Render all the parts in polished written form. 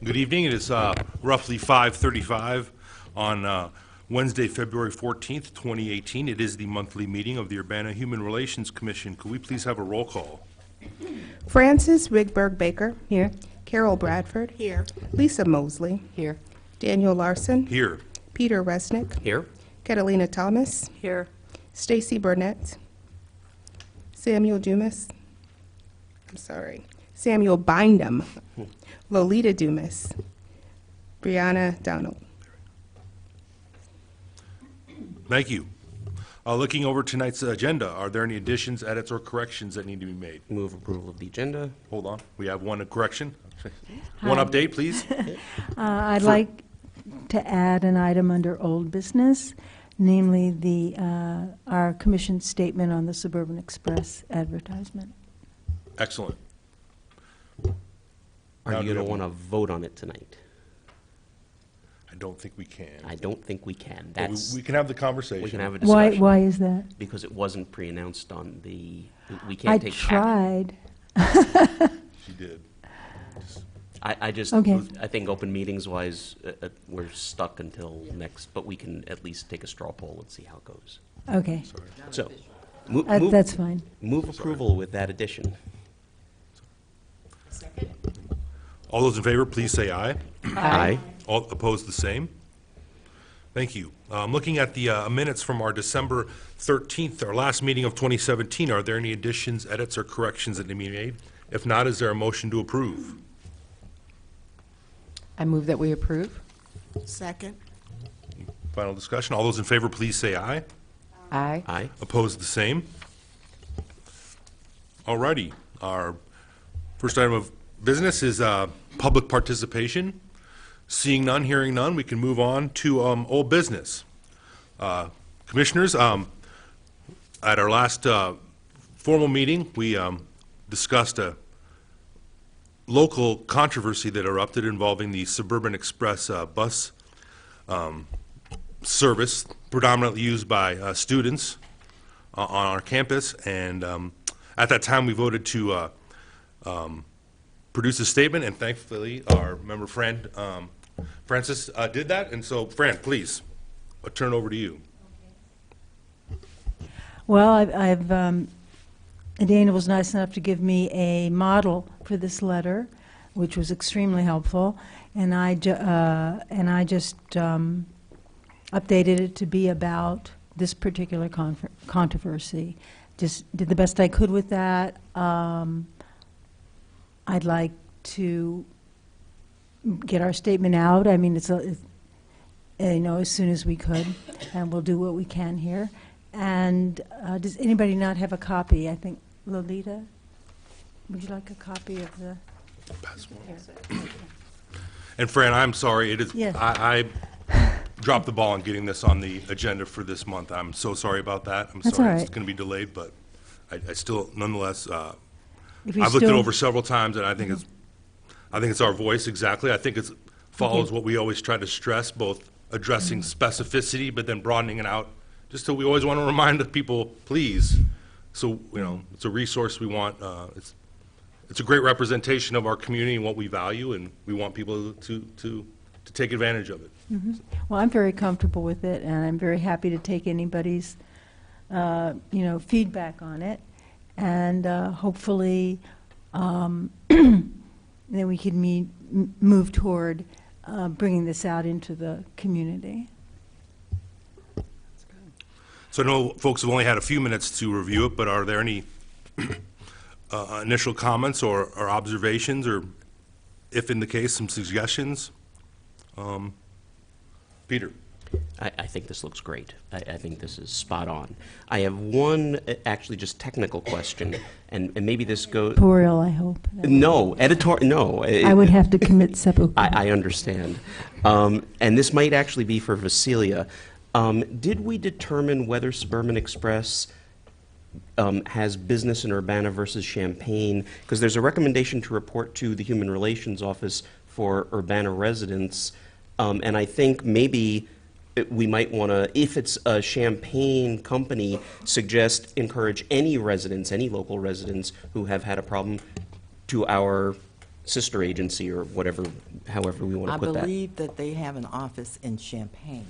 Good evening. It is roughly 5:35 on Wednesday, February 14th, 2018. It is the monthly meeting of the Urbana Human Relations Commission. Could we please have a roll call? Frances Rigberg Baker. Here. Carol Bradford. Here. Lisa Mosley. Here. Daniel Larson. Here. Peter Resnick. Here. Catalina Thomas. Here. Stacy Burnett. Samuel Dumas. Samuel Bindum. Lolita Dumas. Brianna Donald. Thank you. Looking over tonight's agenda, are there any additions, edits, or corrections that need to be made? Move approval of the agenda. Hold on. We have one correction. One update, please. I'd like to add an item under old business, namely our commission statement on the Suburban Express advertisement. Excellent. Are Now you do going we to have want to vote on it tonight? I don't think we can. I don't think we can. But That's, we can have the conversation. we can have a Why, discussion. why is that? Because it wasn't pre-announced on the, we I can't take action. tried. She did. I just, Okay. I think open meetings wise, we're stuck until next, but we can at least take a straw poll and see how it goes. Okay, So, move that's fine. approval with that addition. Second. All those in favor, please say aye. Aye. All opposed, the same? Thank you. Looking at the minutes from our December 13th, our last meeting of 2017, are there any additions, edits, or corrections that need to be made? If not, is there a motion to approve? I move that we approve. Second. Final discussion. All those in favor, please say aye. Aye. Aye. Opposed, the same? All righty. Our first item of business is public participation. Seeing none, hearing none, we can move on to old business. Commissioners, at our last formal meeting, we discussed a local controversy that erupted involving the Suburban Express bus service, predominantly used by students on our campus. And at that time, we voted to produce a statement, and thankfully, our member friend Francis did that. And so, Fran, please, I'll turn it over to you. Well, Dana was nice enough to give me a model for this letter, which was extremely helpful, and I just updated it to be about this particular controversy. Just did the best I could with that. I'd like to get our statement out. I mean, it's as soon as we could, and we'll do what we can here. And does anybody not have a copy? I think, Lolita, would you like a copy of the? And Fran, I'm sorry. It is. Yes. I dropped the ball on getting this on the agenda for this month. I'm so sorry about that. I'm That's sorry all it's right. going to be delayed, but I still, nonetheless, If you I've looked it still- over several times, and I think it's our voice exactly. I think it follows what we always try to stress, both addressing specificity, but then broadening it out. Just so we always want to remind the people, please. So it's a resource we want. It's a great representation of our community and what we value, and we want people to take advantage of it. Well, I'm very comfortable with it, and I'm very happy to take anybody's, feedback on it, and hopefully, then we can move toward bringing this out into the community. So I know folks have only had a few minutes to review it, but are there any initial comments or observations, or if in the case, some suggestions? Peter? I think this looks great. I think this is spot on. I have one, actually, just technical question, and maybe this goes. Editorial, I hope. No, no. I would have to commit seppuku. I understand. And this might actually be for Vasilia. Did we determine whether Suburban Express has business in Urbana versus Champaign? Because there's a recommendation to report to the Human Relations Office for Urbana residents, and I think maybe we might want to, if it's a Champaign company, encourage any residents, any local residents who have had a problem to our sister agency or whatever however we want I to put that. believe that they have an office in Champaign.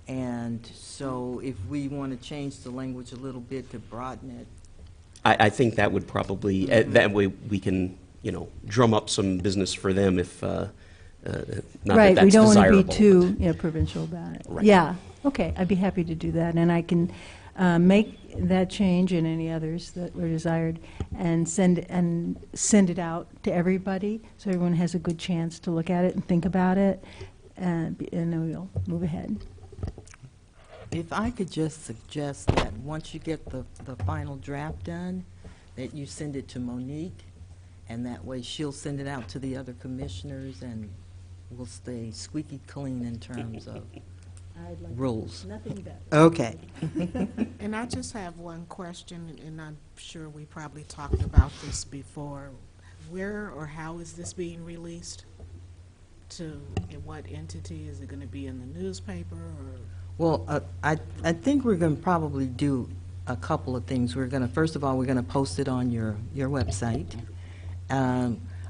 And so if we want to change the language a little bit to broaden it, I think that would probably, that way we can, drum up some business for them if, not that Right, we that's don't want to desirable. be too, provincial about it. Right. Yeah, okay, I'd be happy to do that, and I can make that change and any others that were desired, and send it out to everybody, so everyone has a good chance to look at it and think about it, and then we'll move ahead. if I could just suggest that once you get the final draft done, that you send it to Monique, and that way she'll send it out to the other commissioners, and we'll stay squeaky clean in terms of rules. Nothing better. Okay. And I just have one question, and I'm sure we probably talked about this before. Where or how is this being released? To what entity? Is it going to be in the newspaper or? Well, I think we're going to probably do a couple of things. We're going to, first of all, we're going to post it on your website.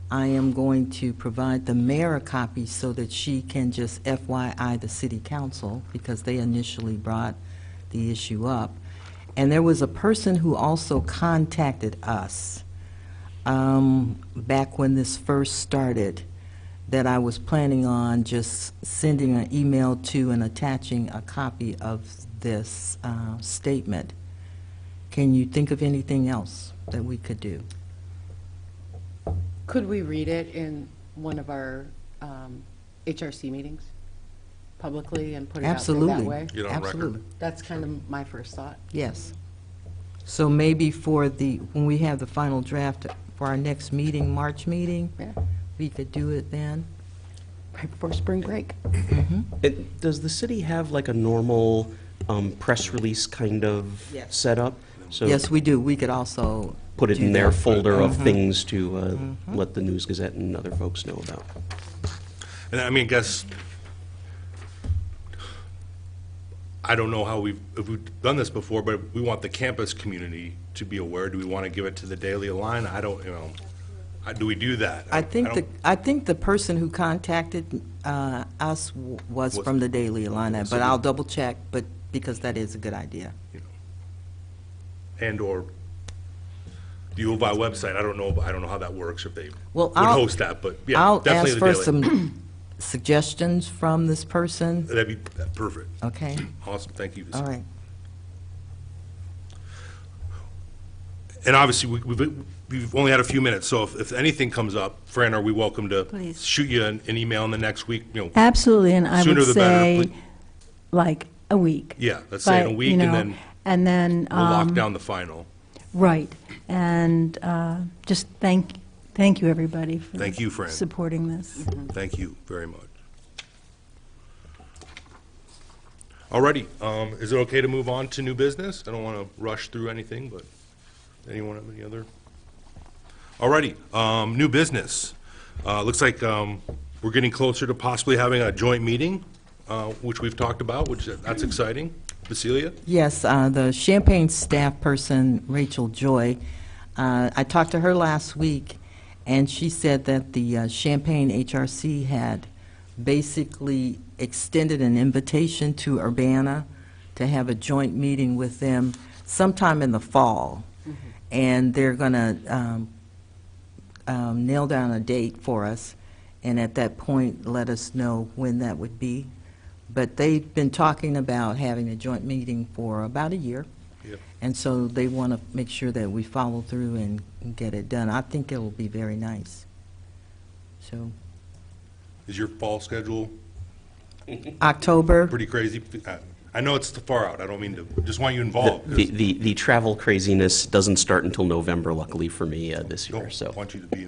I am going to provide the mayor a copy so that she can just FYI the city council, because they initially brought the issue up. And there was a person who also contacted us back when this first started, that I was planning on just sending an email to and attaching a copy of this statement. Can you think of anything else that we could do? Could we read it in one of our HRC meetings publicly and put it out there that Absolutely. way? Get on record. Absolutely. That's kind of my first thought. Yes. So maybe for when we have the final draft for our next meeting, March meeting, Yeah, we could do it then. right before spring break. Does the city have like a normal press release kind of Yes. setup? So Yes, we do. We could also put it do in their that. folder of things to let the News Gazette and other folks know about. And I mean, I guess, I don't know how if we've done this before, but we want the campus community to be aware. Do we want to give it to the Daily Line? I don't, do we do that? I think don't- I think the person who contacted us was from the Daily Alana, but I'll double check, but because that is a good idea. And/or the U of I website, I don't know how that works, if they Well, would I'll- host that, but yeah, I'll definitely ask the for Daily. some suggestions from this person. That'd be perfect. Okay, Awesome, thank you. all right. And obviously, we've only had a few minutes, so if anything comes up, Fran, are we welcome to Please. shoot you an email in the next week? Absolutely, and I Sooner would the better, say, please. like, a week. Yeah, let's say in a But, week, you and know, then And then, we'll lock down the final. right, and just thank you, everybody, for Thank you, Fran. supporting this. Thank you very much. Alrighty, is it okay to move on to new business? I don't want to rush through anything, but anyone have any other? Alrighty, new business. Looks like we're getting closer to possibly having a joint meeting, which we've talked about, that's exciting. Cecilia? Yes, the Champaign staff person, Rachel Joy, I talked to her last week, and she said that the Champaign HRC had basically extended an invitation to Urbana to have a joint meeting with them sometime in the fall. And they're going to nail down a date for us, and at that point, let us know when that would be. But they've been talking about having a joint meeting for about a year. Yep. And so they want to make sure that we follow through and get it done. I think it will be very nice. So, Is your fall schedule October, pretty crazy? I know it's far out, I don't mean to, just want you involved. 'cause The travel craziness doesn't start until November, luckily for me, this I year, so. want you to be,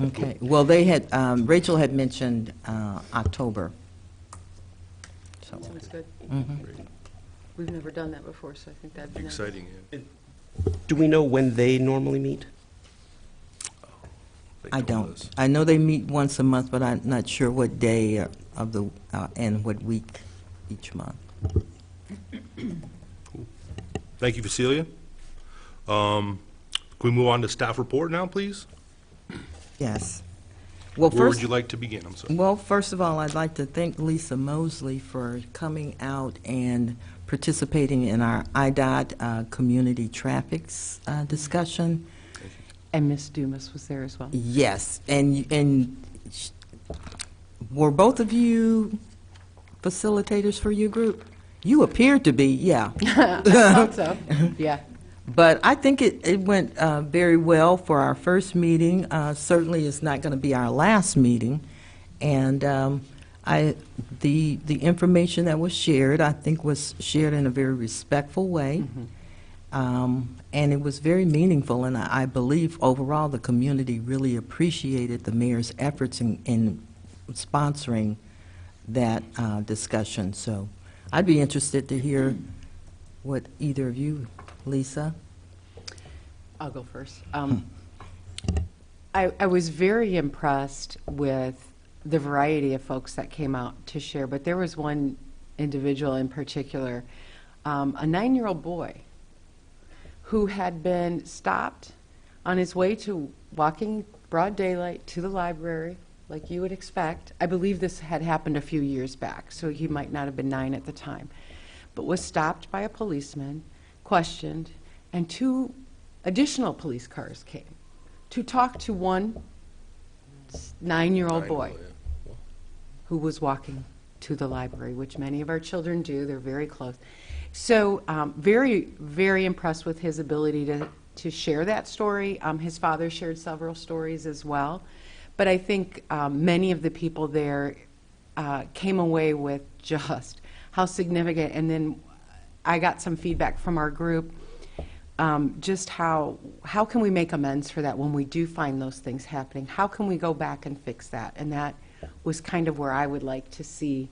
okay. Well, they had, Rachel had mentioned October. So, Sounds good. mhm. We've never done that before, so I think that'd be nice. exciting. yeah. Do we know when they normally meet? They I told don't. us. I know they meet once a month, but I'm not sure what day of the, and what week each month. Thank you, Cecilia. Can we move on to staff report now, please? Yes. Well, Where would first, you like to begin? I'm sorry. well, first of all, I'd like to thank Lisa Mosley for coming out and participating in our IDOT community traffics discussion. And Ms. Dumas was there as well. Yes, and were both of you facilitators for your group? You appeared to be, yeah. I thought so, yeah. But I think it went very well for our first meeting. Certainly, it's not going to be our last meeting. And the information that was shared, I think, was shared in a very respectful way. And it was very meaningful. And I believe overall the community really appreciated the mayor's efforts in sponsoring that discussion. So I'd be interested to hear what either of you, Lisa. I'll go first. I was very impressed with the variety of folks that came out to share, but there was one individual in particular, a 9-year-old boy who had been stopped on his way to walking broad daylight to the library, like you would expect. I believe this had happened a few years back, so he might not have been 9 at the time, but was stopped by a policeman, questioned, and 2 additional police cars came to talk to one 9-year-old boy who was walking to the library, which many of our children do. They're very close. So very, very impressed with his ability to share that story. His father shared several stories as well. But I think many of the people there came away with just how significant. And then I got some feedback from our group, just how can we make amends for that when we do find those things happening? How can we go back and fix that? And that was kind of where I would like to see,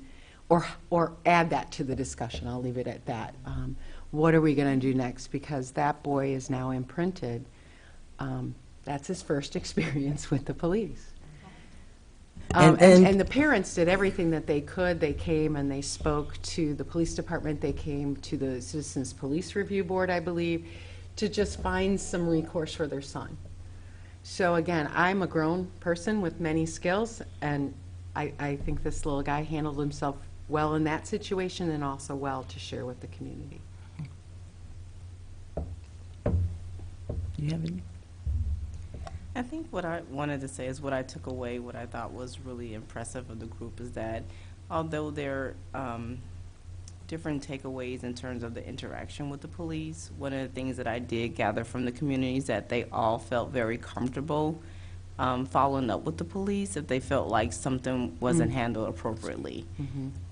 or add that to the discussion. I'll leave it at that. What are we going to do next? Because that boy is now imprinted. That's his first experience with the police. And the parents did everything that they could. They came and they spoke to the police department. They came to the Citizens Police Review Board, I believe, to just find some recourse for their son. So again, I'm a grown person with many skills, and I think this little guy handled himself well in that situation and also well to share with the community. You have any? I think what I wanted to say is what I took away, what I thought was really impressive of the group is that although there are different takeaways in terms of the interaction with the police, one of the things that I did gather from the community is that they all felt very comfortable following up with the police if they felt like something wasn't handled appropriately.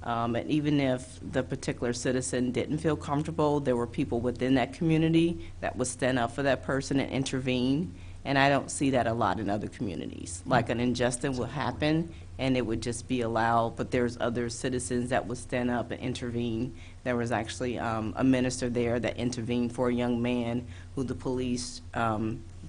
And even if the particular citizen didn't feel comfortable, there were people within that community that would stand up for that person and intervene. And I don't see that a lot in other communities. Like an injustice will happen and it would just be allowed, but there's other citizens that would stand up and intervene. There was actually a minister there that intervened for a young man who the police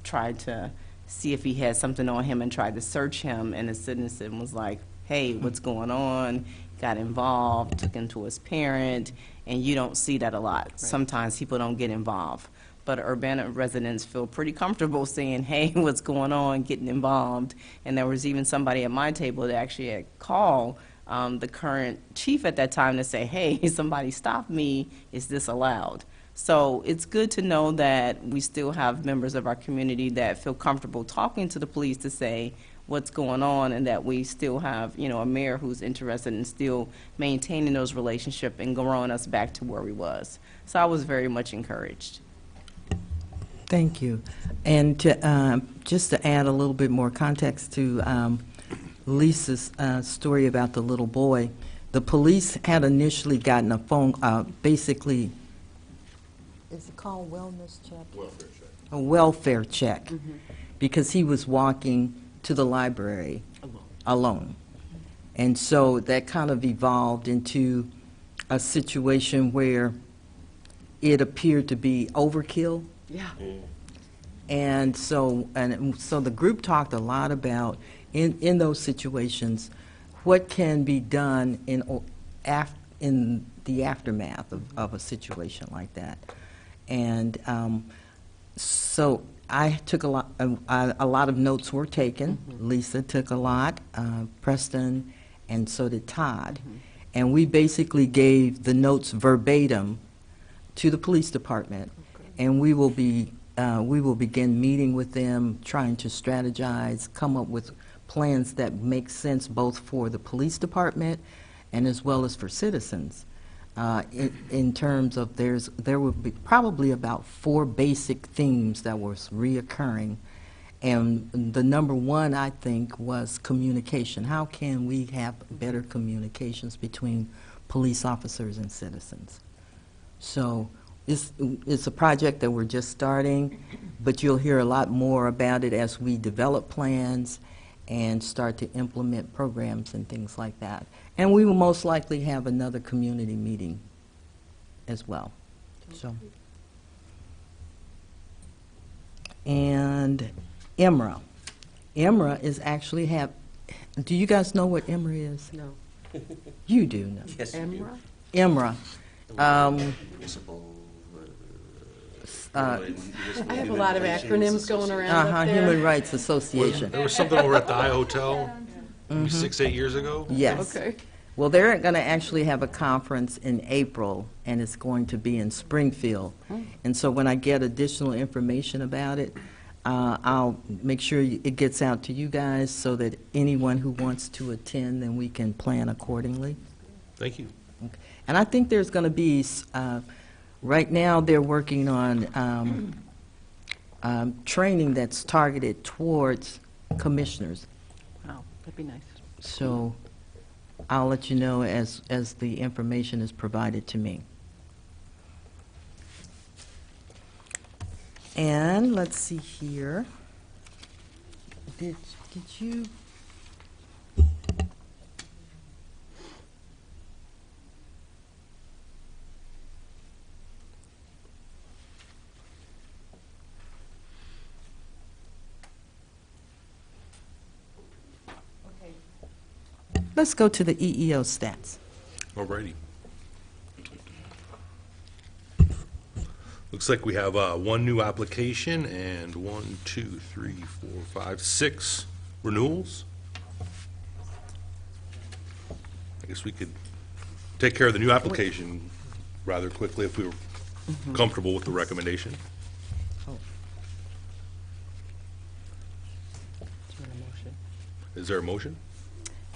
tried to see if he had something on him and tried to search him, and the citizen was like, hey, what's going on? Got involved, took him to his parent, and you don't see that a lot. Right. Sometimes people don't get involved. But Urbana residents feel pretty comfortable saying, hey, what's going on, getting involved. And there was even somebody at my table that actually had called the current chief at that time to say, hey, somebody stopped me, is this allowed? So it's good to know that we still have members of our community that feel comfortable talking to the police to say what's going on, and that we still have, you know, a mayor who's interested in still maintaining those relationships and growing us back to where we was. So I was very much encouraged. Thank you. And to, just to add a little bit more context to Lisa's story about the little boy, the police had initially gotten a phone, basically, is it called wellness check? Welfare check. A welfare check, because he was walking to the library alone. And so that kind of evolved into a situation where it appeared to be overkill. Yeah. And so the group talked a lot about, in those situations, what can be done in the aftermath of a situation like that. And so I took a lot of notes were taken. Lisa took a lot, Preston, and so did Todd. And we basically gave the notes verbatim to the police department. And we will begin meeting with them, trying to strategize, come up with plans that make sense both for the police department and as well as for citizens. In terms of there will be probably about 4 basic themes that were reoccurring. And the number one, I think, was communication. How can we have better communications between police officers and citizens? So it's a project that we're just starting, but you'll hear a lot more about it as we develop plans and start to implement programs and things like that. And we will most likely have another community meeting as well. So, and EMRA. EMRA is actually do you guys know what EMRA is? No. You do know. Yes, Emra? EMRA. I have a lot of acronyms going around up there. Human Rights Association. There was something over at the iHotel maybe 6-8 years ago. Yes. Okay. Well, they're going to actually have a conference in April, and it's going to be in Springfield. And so when I get additional information about it, I'll make sure it gets out to you guys so that anyone who wants to attend, then we can plan accordingly. Thank you. And I think there's going to be, right now they're working on training that's targeted towards commissioners. Wow, that'd be nice. So I'll let you know as the information is provided to me. And let's see here. Did you? Let's go to the EEO stats. All righty. Looks like we have one new application and 1, 2, 3, 4, 5, 6 renewals. I guess we could take care of the new application rather quickly if we were comfortable with the recommendation. Is there a motion?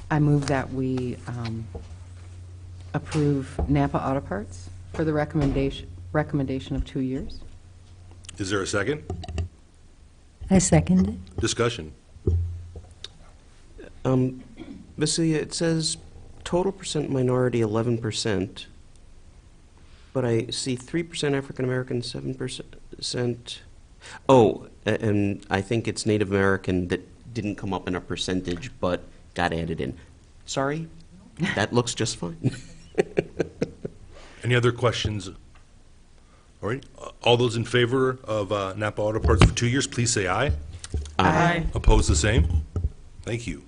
I move that we approve Napa Auto Parts for the recommendation of 2 years. Is there a second? I second it. Discussion. Vasilia, it says total percent minority 11%, but I see 3% African American, 7%. Oh, and I think it's Native American that didn't come up in a percentage, but got added in. Sorry, that looks just fine. Any other questions? All right, all those in favor of Napa Auto Parts for 2 years, please say aye. Aye. Opposed, the same? Thank you.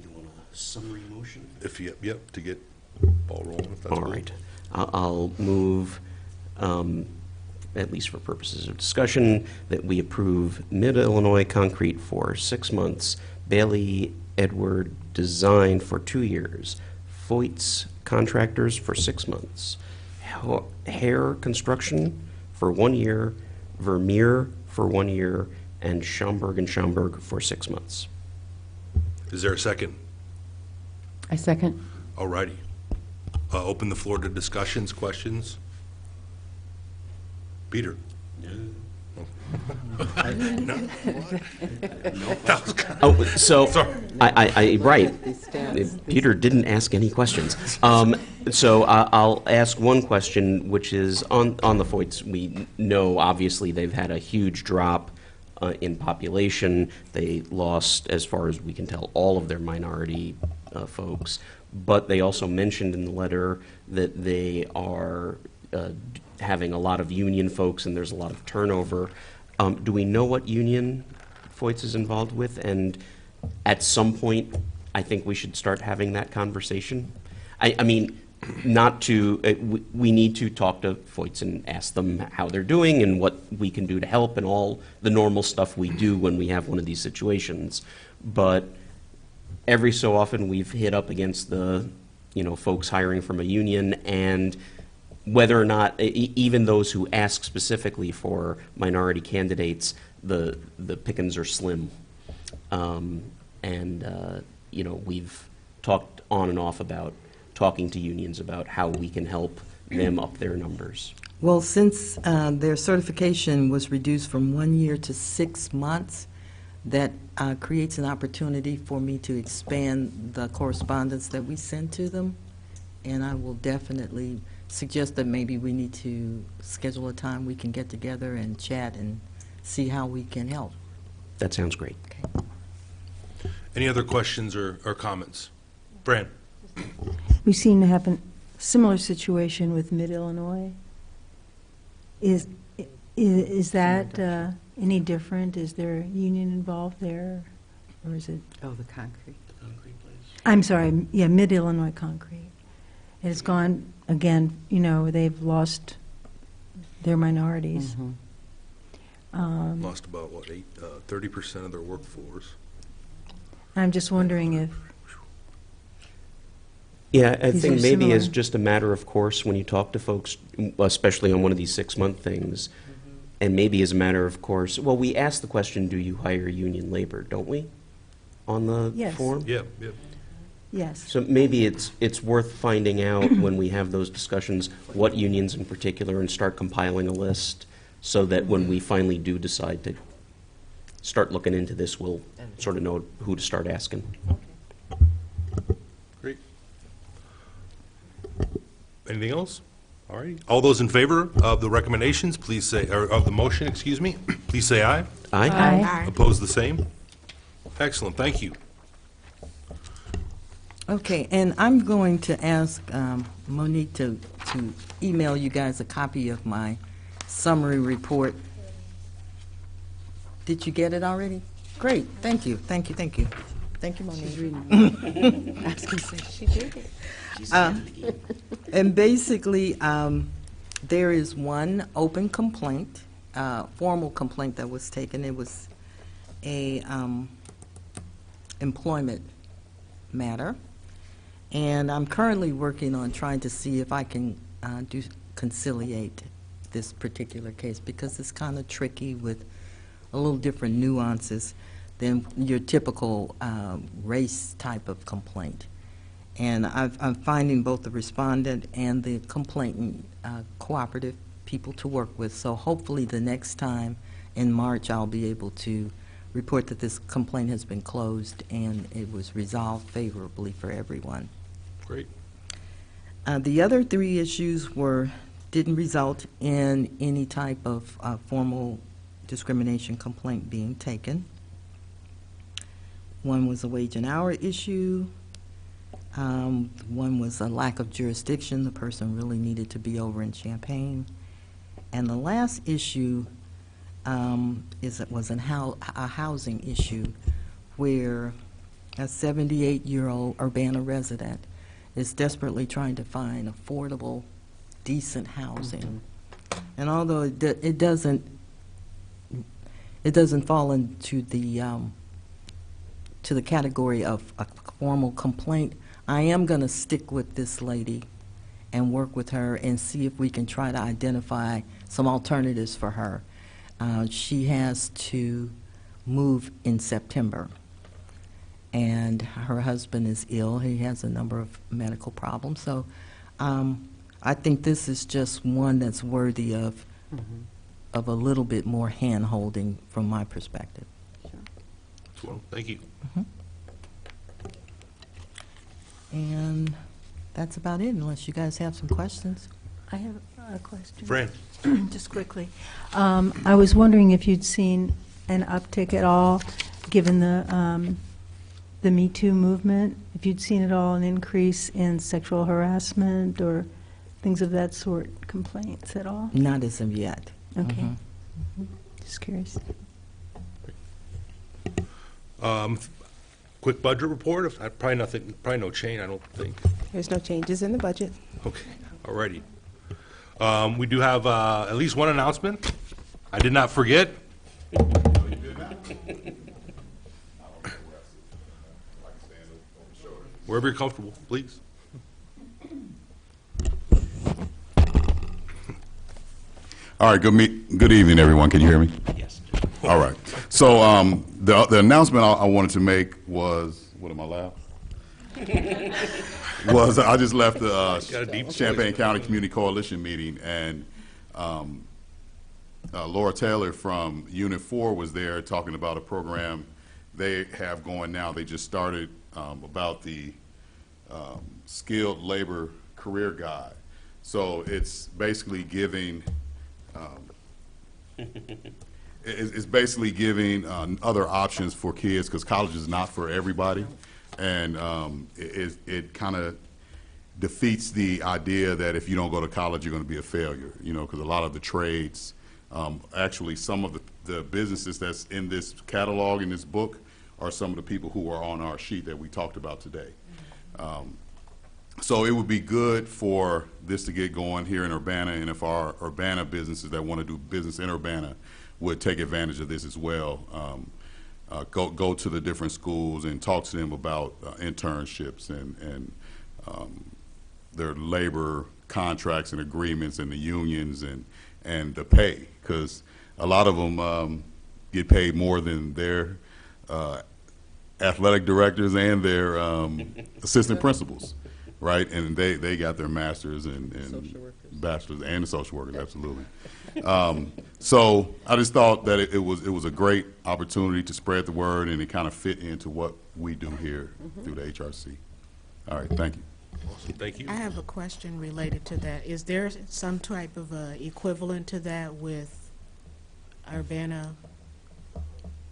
You want a summary motion? If you, yep, to get ball rolling, if that's All cool. right. I'll move, at least for purposes of discussion, that we approve Mid-Illinois Concrete for 6 months, Bailey Edward Design for 2 years, Foyt's Contractors for 6 months, Hare Construction for 1 year, Vermeer for 1 year, and Schaumburg and Schaumburg for 6 months. Is there a second? I second. All righty. Open the floor to discussions, questions? Peter? Oh, so, Sorry. right. These stats. Peter didn't ask any questions. So I'll ask one question, which is on the Foyts. We know, obviously, they've had a huge drop in population. They lost, as far as we can tell, all of their minority folks. But they also mentioned in the letter that they are having a lot of union folks, and there's a lot of turnover. Do we know what union Foyts is involved with? And at some point, I think we should start having that conversation. I mean, not to, we need to talk to Foyts and ask them how they're doing and what we can do to help and all the normal stuff we do when we have one of these situations. But every so often, we've hit up against the, folks hiring from a union, and whether or not, even those who ask specifically for minority candidates, the pickings are slim. We've talked on and off about talking to unions about how we can help them up their numbers. Well, since their certification was reduced from 1 year to 6 months, that creates an opportunity for me to expand the correspondence that we send to them. And I will definitely suggest that maybe we need to schedule a time we can get together and chat and see how we can help. That sounds great. Any other questions or comments? Fran? We seem to have a similar situation with Mid-Illinois. Is that any different? Is there a union involved there, or is it? Oh, the concrete. I'm sorry, yeah, Mid-Illinois Concrete. It has gone, again, they've lost their minorities. Lost about, 30% of their workforce. I'm just wondering if, Yeah, I These think are maybe as similar. just a matter of course, when you talk to folks, especially on one of these 6-month things, and maybe as a matter of course, well, we ask the question, do you hire union labor, don't we, on the Yes. form? Yeah. yes. So maybe it's worth finding out when we have those discussions, what unions in particular, and start compiling a list, so that when we finally do decide to start looking into this, we'll sort of know who to start asking. Great. Anything else? All right. All those in favor of the recommendations, please say, or of the motion, excuse me, please say aye. Aye? Aye. Opposed, the same? Excellent, thank you. Okay, and I'm going to ask Monique to email you guys a copy of my summary report. Did you get it already? Great, thank you, thank you, thank you. Thank you, Monique. I was going to say, she did it. And basically, there is one open complaint, formal complaint that was taken. It was a employment matter. And I'm currently working on trying to see if I can conciliate this particular case, because it's kind of tricky with a little different nuances than your typical race type of complaint. And I'm finding both the respondent and the complainant cooperative people to work with. So hopefully the next time in March, I'll be able to report that this complaint has been closed and it was resolved favorably for everyone. Great. The other 3 issues didn't result in any type of formal discrimination complaint being taken. One was a wage and hour issue. One was a lack of jurisdiction. The person really needed to be over in Champaign. And the last issue was a housing issue where a 78-year-old Urbana resident is desperately trying to find affordable, decent housing. And although it doesn't fall into the category of a formal complaint, I am going to stick with this lady and work with her and see if we can try to identify some alternatives for her. She has to move in September, and her husband is ill. He has a number of medical problems. So I think this is just one that's worthy of a little bit more hand-holding from my perspective. Well, thank you. And that's about it, unless you guys have some questions. I have a question. Fran? Just quickly. I was wondering if you'd seen an uptick at all, given the Me Too movement, if you'd seen at all an increase in sexual harassment or things of that sort, complaints at all? Not as of yet. Okay. Mhm. Just curious. Quick budget report, probably nothing, probably no change, I don't think. There's no changes in the budget. Okay, all righty. We do have at least one announcement. I did not forget. Wherever you're comfortable, please. All right, good evening, everyone. Can you hear me? Yes. All right. So the announcement I wanted to make was, what am I loud? Was I just left Got a the deep Champaign voice. County Community Coalition meeting, and Laura Taylor from Unit 4 was there talking about a program they have going now. They just started about the skilled labor career guide. So it's basically giving it's basically giving other options for kids, because college is not for everybody, and it kind of defeats the idea that if you don't go to college, you're going to be a failure. You know, because a lot of the trades, actually, some of the businesses that's in this catalog in this book are some of the people who are on our sheet that we talked about today. So it would be good for this to get going here in Urbana, and if our Urbana businesses that want to do business in Urbana would take advantage of this as well. Go to the different schools and talk to them about internships and their labor contracts and agreements and the unions and the pay, because a lot of them get paid more than their athletic directors and their assistant principals. Right, and they got their masters and bachelors and the social workers, absolutely. So I just thought that it was a great opportunity to spread the word, and it kind of fit into what we do here through the HRC. All right, thank you. Awesome, thank you. I have a question related to that. Is there some type of equivalent to that with Urbana?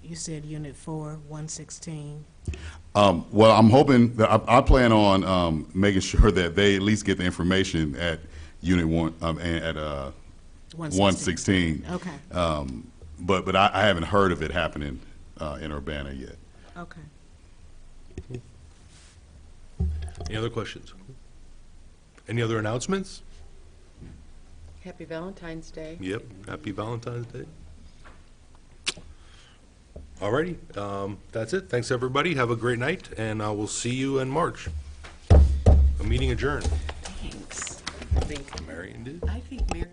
You said Unit 4, 116. Well, I'm hoping that I plan on making sure that they at least get the information at Unit 1 and at 116. Okay, But I haven't heard of it happening in Urbana yet. okay. Any other questions? Any other announcements? Happy Valentine's Day. Yep, happy Valentine's Day. Alrighty, that's it. Thanks, everybody. Have a great night, and we'll see you in March. A meeting adjourned. Thanks. Marion did. I think Mary.